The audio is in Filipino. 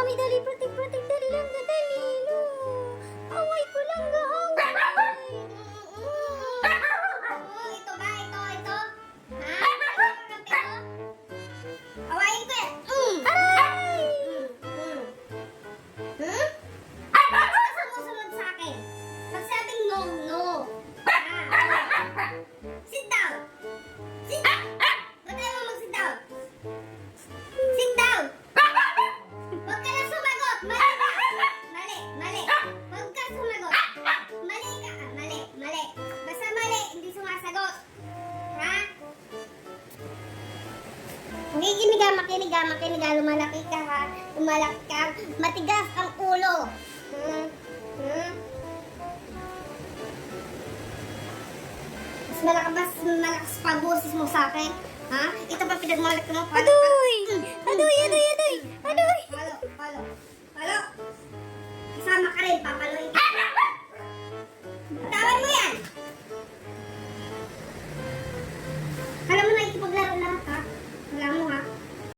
mami, dali, pratik, dali lang, dali, no. Away ko lang, gahangay. Ito ba? Ito? Ha? Ito? Awayin ko yan. Aray! Bakit ka sumusunod sa akin? Pag sabing no, no. Sit down. Sit down. Ba't ayaw mo mag-sit down? Sit down. Huwag ka na sumagot. Mali ka. Mali. Huwag ka sumagot. Mali ka. Mali. Basta mali, hindi sumasagot. Ha? Makinig ka. Lumalaki ka ha. Lumalaki ka. Matigas ang ulo. Mas malakas pa ang boses mo sa akin. Ha? Ito pa pinagmalaki mo. Adoy!